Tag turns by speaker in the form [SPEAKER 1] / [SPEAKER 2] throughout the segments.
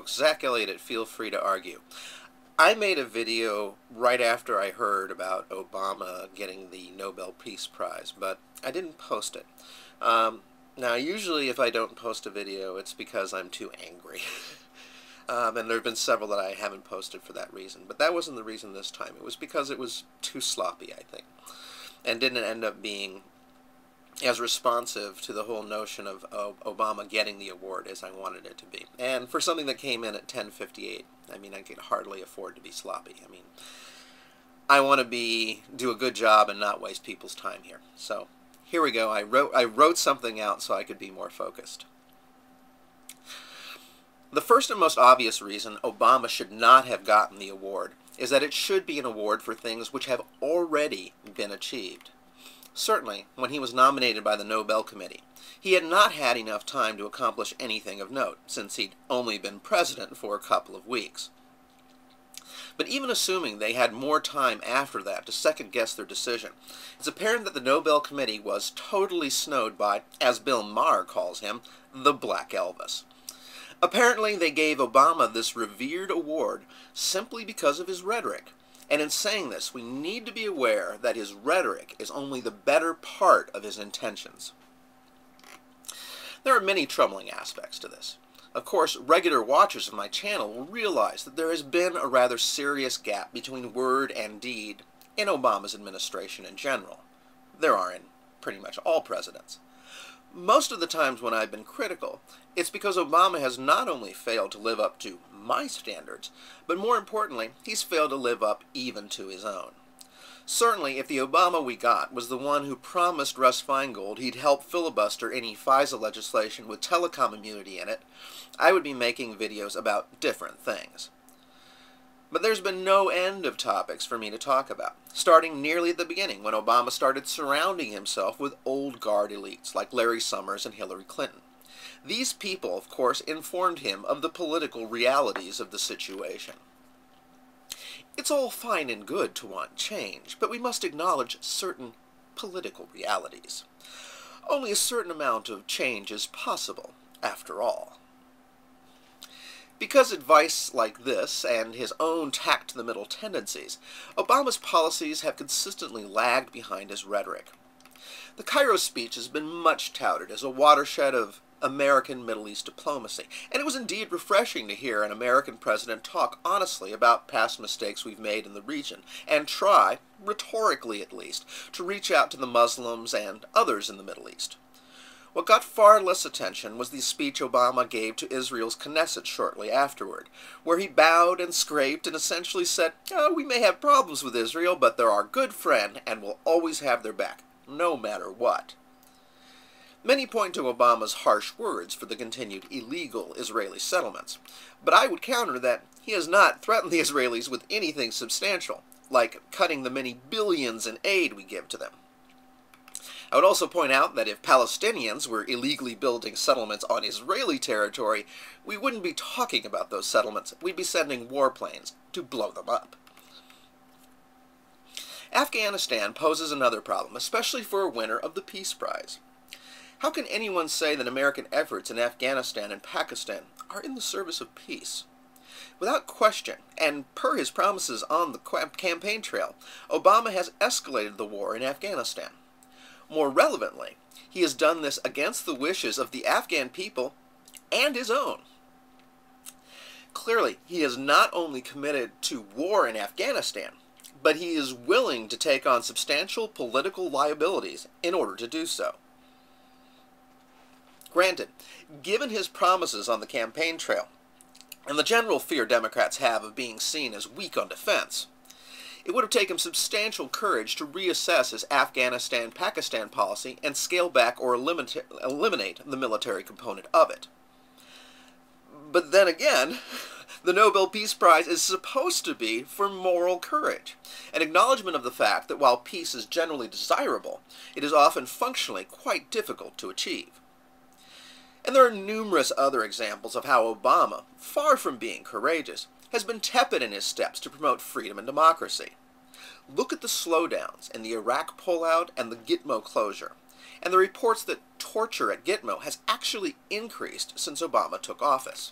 [SPEAKER 1] folks. Zach Elliott, feel free to argue. I made a video right after I heard about Obama getting the Nobel Peace Prize, but I didn't post it. Now, usually if I don't post a video, it's because I'm too angry. And there have been several that I haven't posted for that reason. But that wasn't the reason this time. It was because it was too sloppy, I think, and didn't end up being as responsive to the whole notion of Obama getting the award as I wanted it to be. And for something that came in at 10:58, I mean, I could hardly afford to be sloppy. I mean, I want to do a good job and not waste people's time here. So here we go. I wrote something out so I could be more focused. The first and most obvious reason Obama should not have gotten the award is that it should be an award for things which have already been achieved. Certainly, when he was nominated by the Nobel Committee, he had not had enough time to accomplish anything of note, since he'd only been president for a couple of weeks. But even assuming they had more time after that to second-guess their decision, it's apparent that the Nobel Committee was totally snowed by, as Bill Maher calls him, the Black Elvis. Apparently, they gave Obama this revered award simply because of his rhetoric. And in saying this, we need to be aware that his rhetoric is only the better part of his intentions. There are many troubling aspects to this. Of course, regular watchers of my channel will realize that there has been a rather serious gap between word and deed in Obama's administration in general. There are in pretty much all presidents. Most of the times when I've been critical, it's because Obama has not only failed to live up to my standards, but more importantly, he's failed to live up even to his own. Certainly, if the Obama we got was the one who promised Russ Feingold he'd help filibuster any FISA legislation with telecom immunity in it, I would be making videos about different things. But there's been no end of topics for me to talk about, starting nearly at the beginning when Obama started surrounding himself with old guard elites like Larry Summers and Hillary Clinton. These people, of course, informed him of the political realities of the situation. It's all fine and good to want change, but we must acknowledge certain political realities. Only a certain amount of change is possible, after all. Because advice like this, and his own tact-to-the-middle tendencies, Obama's policies have consistently lagged behind his rhetoric. The Cairo speech has been much touted as a watershed of American Middle East diplomacy, and it was indeed refreshing to hear an American president talk honestly about past mistakes we've made in the region, and try, rhetorically at least, to reach out to the Muslims and others in the Middle East. What got far less attention was the speech Obama gave to Israel's Knesset shortly afterward, where he bowed and scraped and essentially said, "Oh, we may have problems with Israel, but they're our good friend and we'll always have their back, no matter what." Many point to Obama's harsh words for the continued illegal Israeli settlements, but I would counter that he has not threatened the Israelis with anything substantial, like cutting the many billions in aid we give to them. I would also point out that if Palestinians were illegally building settlements on Israeli territory, we wouldn't be talking about those settlements. We'd be sending warplanes to blow them up. Afghanistan poses another problem, especially for a winner of the Peace Prize. How can anyone say that American efforts in Afghanistan and Pakistan are in the service of peace? Without question, and per his promises on the campaign trail, Obama has escalated the war in Afghanistan. More relevantly, he has done this against the wishes of the Afghan people and his own. Clearly, he is not only committed to war in Afghanistan, but he is willing to take on substantial political liabilities in order to do so. Granted, given his promises on the campaign trail, and the general fear Democrats have of being seen as weak on defense, it would have taken substantial courage to reassess his Afghanistan-Pakistan policy and scale back or eliminate the military component of it. But then again, the Nobel Peace Prize is supposed to be for moral courage, an acknowledgement of the fact that while peace is generally desirable, it is often functionally quite difficult to achieve. And there are numerous other examples of how Obama, far from being courageous, has been tepid in his steps to promote freedom and democracy. Look at the slowdowns in the Iraq pullout and the Gitmo closure, and the reports that torture at Gitmo has actually increased since Obama took office.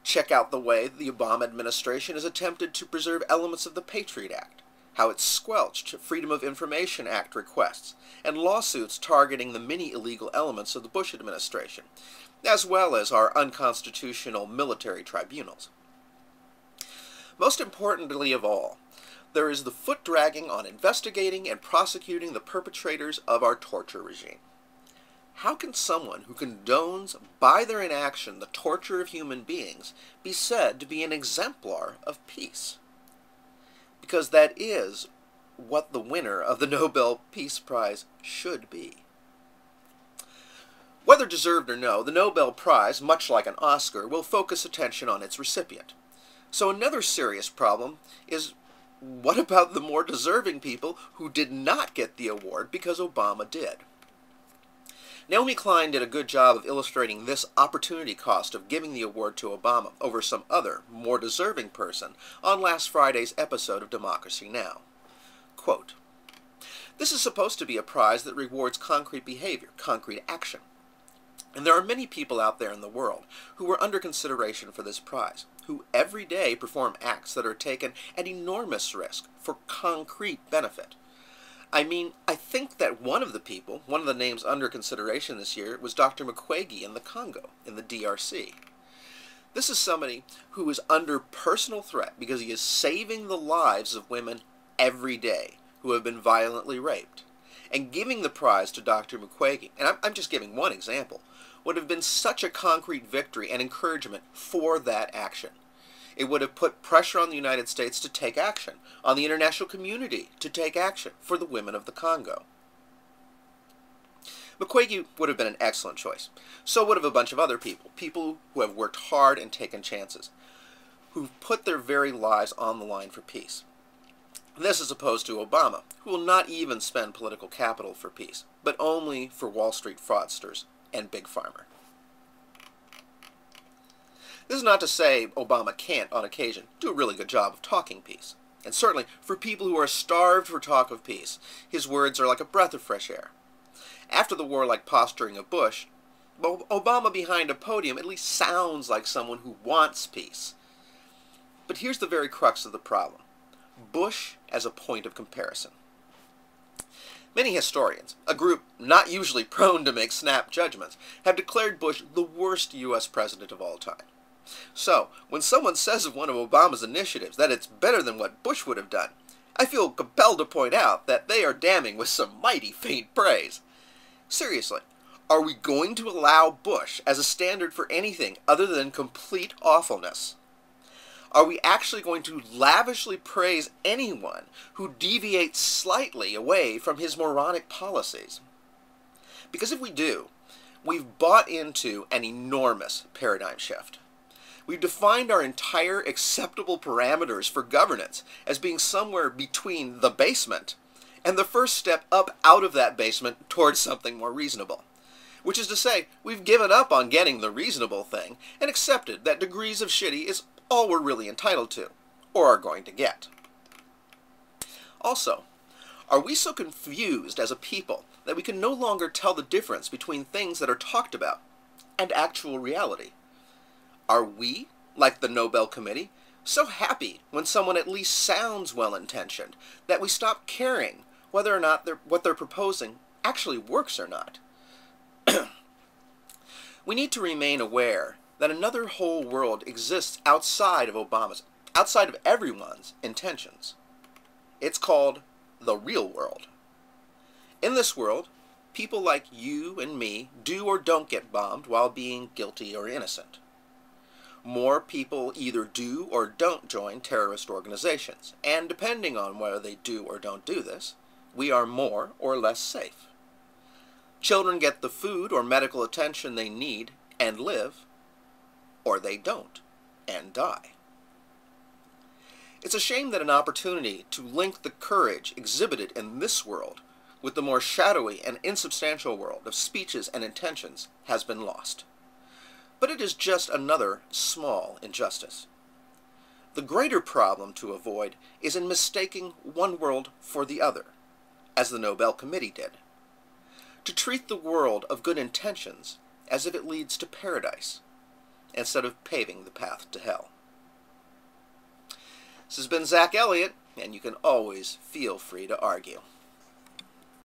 [SPEAKER 1] Check out the way the Obama administration has attempted to preserve elements of the Patriot Act, how it squelched Freedom of Information Act requests, and lawsuits targeting the many illegal elements of the Bush administration, as well as our unconstitutional military tribunals. Most importantly of all, there is the foot-dragging on investigating and prosecuting the perpetrators of our torture regime. How can someone who condones by their inaction the torture of human beings be said to be an exemplar of peace? Because that is what the winner of the Nobel Peace Prize should be. Whether deserved or no, the Nobel Prize, much like an Oscar, will focus attention on its recipient. So another serious problem is, what about the more deserving people who did not get the award because Obama did? Naomi Klein did a good job of illustrating this opportunity cost of giving the award to Obama over some other, more deserving person on last Friday's episode of Democracy Now! Quote, "This is supposed to be a prize that rewards concrete behavior, concrete action. And there are many people out there in the world who are under consideration for this prize, who every day perform acts that are taken at enormous risk for concrete benefit. I mean, I think that one of the names under consideration this year was Dr. Mukwege in the Congo, in the DRC. This is somebody who is under personal threat because he is saving the lives of women every day who have been violently raped. And giving the prize to Dr. Mukwege, and I'm just giving one example, would have been such a concrete victory and encouragement for that action. It would have put pressure on the United States to take action, on the international community to take action for the women of the Congo. Mukwege would have been an excellent choice. So would have a bunch of other people who have worked hard and taken chances, who've put their very lives on the line for peace. This is opposed to Obama, who will not even spend political capital for peace, but only for Wall Street fraudsters and Big Pharma. This is not to say Obama can't, on occasion, do a really good job of talking peace. And certainly, for people who are starved for talk of peace, his words are like a breath of fresh air. After the warlike posturing of Bush, Obama behind a podium at least sounds like someone who wants peace. But here's the very crux of the problem. Bush as a point of comparison. Many historians, a group not usually prone to make snap judgments, have declared Bush the worst U.S. president of all time. So, when someone says of one of Obama's initiatives that it's better than what Bush would have done, I feel compelled to point out that they are damning with some mighty faint praise. Seriously, are we going to allow Bush as a standard for anything other than complete awfulness? Are we actually going to lavishly praise anyone who deviates slightly away from his moronic policies? Because if we do, we've bought into an enormous paradigm shift. We've defined our entire acceptable parameters for governance as being somewhere between the basement and the first step up out of that basement towards something more reasonable. Which is to say, we've given up on getting the reasonable thing and accepted that degrees of shitty is all we're really entitled to, or are going to get. Also, are we so confused as a people that we can no longer tell the difference between things that are talked about and actual reality? Are we, like the Nobel Committee, so happy when someone at least sounds well-intentioned that we stop caring whether or not what they're proposing actually works or not? We need to remain aware that another whole world exists outside of everyone's intentions. It's called the real world. In this world, people like you and me do or don't get bombed while being guilty or innocent. More people either do or don't join terrorist organizations, and depending on whether they do or don't do this, we are more or less safe. Children get the food or medical attention they need and live, or they don't and die. It's a shame that an opportunity to link the courage exhibited in this world with the more shadowy and insubstantial world of speeches and intentions has been lost. But it is just another small injustice. The greater problem to avoid is in mistaking one world for the other, as the Nobel Committee did. To treat the world of good intentions as if it leads to paradise, instead of paving the path to hell. This has been Zach Elliott, and you can always feel free to argue.